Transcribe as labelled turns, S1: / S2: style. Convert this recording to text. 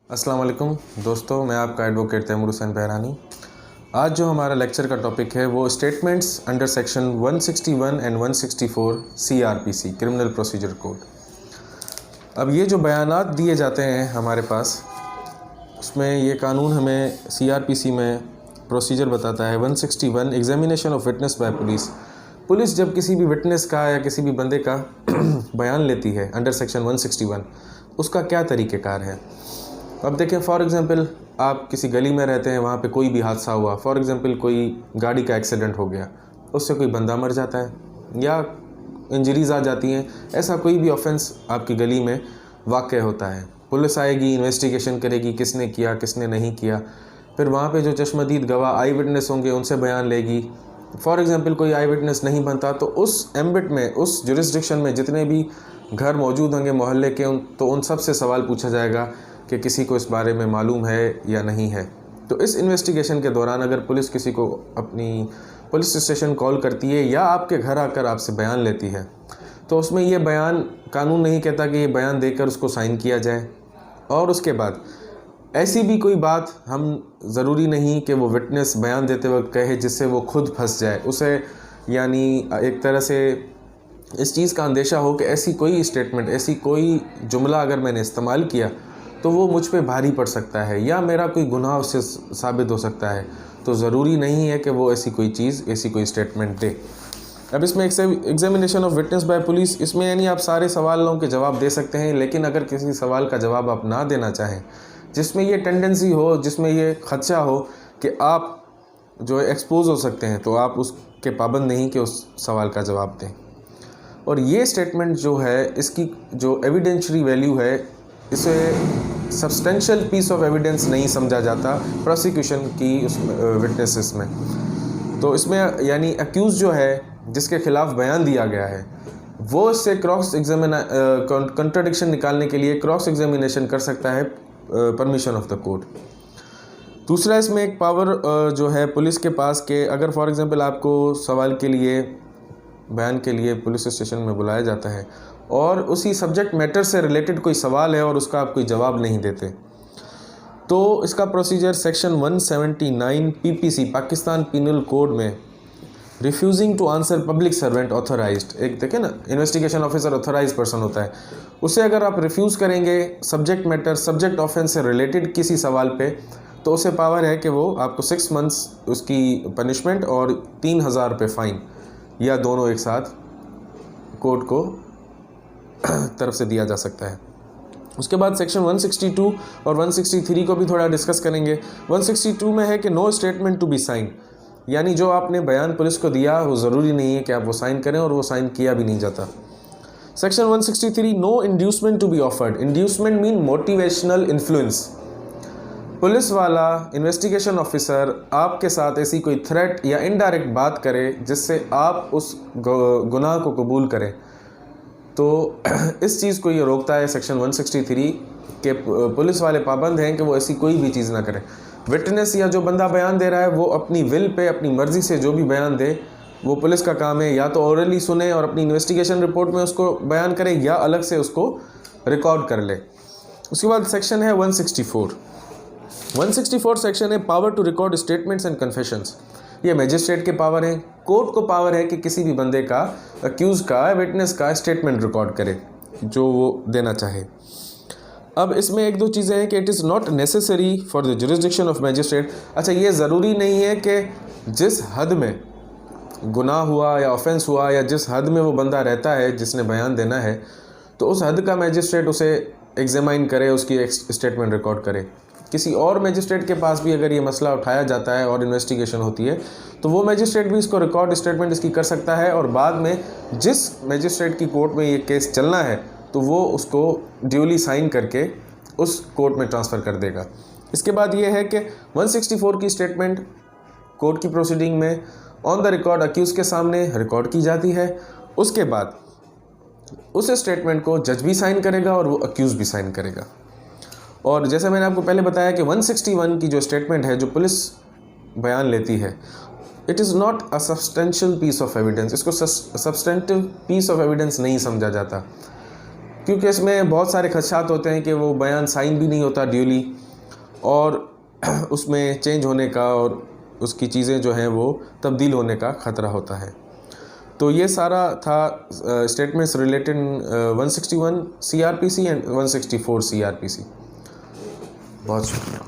S1: अस्सलाम वालेकुम दोस्तों, मैं आपका एडवोकेट तैमूर हुसैन बहरानी। आज जो हमारा लेक्चर का टॉपिक है वो statements under section 161 and 164 CrPC criminal procedure code. अब ये जो बयानात दिए जाते हैं हमारे पास, उसमें ये कानून हमें सीआरपीसी में प्रोसीजर बताता है 161 examination of witness bye police. Police जब किसी भी विटनेस का या किसी भी बंदे का बयान लेती है अंडर सेक्शन 161, उसका क्या तरीक़ेकार है। अब देखें, फॉर एग्ज़ाम्पल आप किसी गली में रहते हैं, वहाँ पे कोई भी हादसा हुआ, फॉर एग्ज़ाम्पल कोई गाड़ी का एक्सीडेंट हो गया, उससे कोई बंदा मर जाता है या इंजरीज़ आ जाती हैं, ऐसा कोई भी ऑफेंस आपकी गली में वाक़ होता है। पुलिस आएगी, इन्वेस्टिगेशन करेगी किसने किया किसने नहीं किया, फिर वहाँ पे जो चश्मदीद गवाह आई विटनेस होंगे उनसे बयान लेगी। फॉर एग्ज़ाम्पल कोई आई विटनेस नहीं बनता तो उस एम्बिट में, उस जुरिस्डिक्शन में जितने भी घर मौजूद होंगे मोहल्ले के, तो उन सब से सवाल पूछा जाएगा कि किसी को इस बारे में मालूम है या नहीं है। तो इस इन्वेस्टिगेशन के दौरान अगर पुलिस किसी को अपनी पुलिस स्टेशन कॉल करती है या आपके घर आकर आपसे बयान लेती है, तो उसमें ये बयान, कानून नहीं कहता कि ये बयान देकर उसको साइन किया जाए। और उसके बाद ऐसी भी कोई बात, हम ज़रूरी नहीं कि वो विटनेस बयान देते वक्त कहे जिससे वो खुद फंस जाए, उसे यानी एक तरह से इस चीज़ का अंदेशा हो कि ऐसी कोई स्टेटमेंट, ऐसी कोई जुमला अगर मैंने इस्तेमाल किया तो वो मुझ पे भारी पड़ सकता है या मेरा कोई गुनाह उससे साबित हो सकता है। तो ज़रूरी नहीं है कि वो ऐसी कोई चीज़, ऐसी कोई स्टेटमेंट दे। अब इसमें examination of witness bye police, इसमें यानी आप सारे सवालों के जवाब दे सकते हैं, लेकिन अगर किसी सवाल का जवाब आप ना देना चाहें जिसमें ये टेंडेंसी हो, जिसमें ये खदशा हो कि आप जो एक्सपोज हो सकते हैं, तो आप उसके पाबंद नहीं कि उस सवाल का जवाब दें। और ये स्टेटमेंट जो है, इसकी जो एविडेंशरी वैल्यू है, इसे सब्सटेंशियल पीस ऑफ एविडेंस नहीं समझा जाता प्रोसिक्यूशन की उस विटनेसेस में। तो इसमें यानी अक्यूज़ जो है जिसके खिलाफ बयान दिया गया है, वो इससे क्रॉस कंट्राडिक्शन निकालने के लिए क्रॉस एग्जामिनेशन कर सकता है परमिशन ऑफ द कोर्ट। दूसरा, इसमें एक पावर जो है पुलिस के पास के, अगर फॉर एग्जांपल आपको सवाल के लिए, बयान के लिए पुलिस स्टेशन में बुलाया जाता है और उसी सब्जेक्ट मैटर से रिलेटेड कोई सवाल है और उसका आप कोई जवाब नहीं देते, तो इसका procedure section 179 PPC Pakistan penal code में refusing to answer public servant authorised, एक देखें ना, इन्वेस्टिगेशन ऑफिसर ऑथराइज पर्सन होता है, उसे अगर आप रिफ्यूज़ करेंगे सब्जेक्ट मैटर, सब्जेक्ट ऑफेंस से रिलेटेड किसी सवाल पे, तो उसे पावर है कि वो आपको 6 मंथ्स उसकी पनिशमेंट और 3,000 रुपये फ़ाइन या दोनों एक साथ कोर्ट को तरफ से दिया जा सकता है। उसके बाद सेक्शन 162 और 163 को भी थोड़ा डिस्कस करेंगे। 162 में है कि no statement to be sign, यानी जो आपने बयान पुलिस को दिया वो ज़रूरी नहीं है कि आप वो साइन करें, और वो साइन किया भी नहीं जाता। Section 163 no inducement to be offered. Inducement mean motivational influence. Police वाला, इन्वेस्टिगेशन ऑफिसर आपके साथ ऐसी कोई थ्रेट या इनडायरेक्ट बात करे जिससे आप उस गुनाह को कबूल करें, तो इस चीज़ को ये रोकता है सेक्शन 163 के पुलिस वाले पाबंद हैं कि वो ऐसी कोई भी चीज़ ना करें। विटनेस या जो बंदा बयान दे रहा है वो अपनी विल पे, अपनी मर्ज़ी से जो भी बयान दे, वो पुलिस का काम है या तो ओरली सुने और अपनी इन्वेस्टिगेशन रिपोर्ट में उसको बयान करे, या अलग से उसको रिकॉर्ड कर ले। उसके बाद सेक्शन है 164 सेक्शन है power to record statements and confessions. ये मैजिस्ट्रेट के पावर है। कोर्ट को पावर है कि किसी भी बंदे का, अक्यूज़ का, विटनेस का स्टेटमेंट रिकॉर्ड करे जो वो देना चाहे। अब इसमें एक दो चीज़ें हैं कि it is not necessary for the jurisdiction of magistrate. अच्छा, ये ज़रूरी नहीं है कि जिस हद में गुनाह हुआ या ऑफेंस हुआ या जिस हद में वो बंदा रहता है जिसने बयान देना है, तो उस हद का मैजिस्ट्रेट उसे एग्जामाइन करे, उसकी एक स्टेटमेंट रिकॉर्ड करे। किसी और मैजिस्ट्रेट के पास भी अगर ये मसला उठाया जाता है और इन्वेस्टिगेशन होती है, तो वो मैजिस्ट्रेट भी इसको रिकॉर्ड स्टेटमेंट इसकी कर सकता है, और बाद में जिस मैजिस्ट्रेट की कोर्ट में ये केस चलना है तो वो उसको ड्यूली साइन करके उस कोर्ट में ट्रांसफ़र कर देगा। इसके बाद ये है कि 164 की स्टेटमेंट कोर्ट की प्रोसीडिंग में ऑन द रिकॉर्ड अक्यूज़ के सामने रिकॉर्ड की जाती है। उसके बाद उस स्टेटमेंट को जज भी साइन करेगा और वो अक्यूज़ भी साइन करेगा। और जैसे मैंने आपको पहले बताया कि 161 की जो स्टेटमेंट है जो पुलिस बयान लेती है, it is not a substantial piece of evidence. इसको सब्सटेंटिव पीस ऑफ एविडेंस नहीं समझा जाता। क्योंकि इसमें बहुत सारे खदशात होते हैं कि वो बयान साइन भी नहीं होता ड्यूली, और उसमें चेंज होने का और उसकी चीज़ें जो हैं वो तब्दील होने का ख़तरा होता है। तो ये सारा था statements related 161 CRPC and 164 CRPC। बहुत शुक्रिया।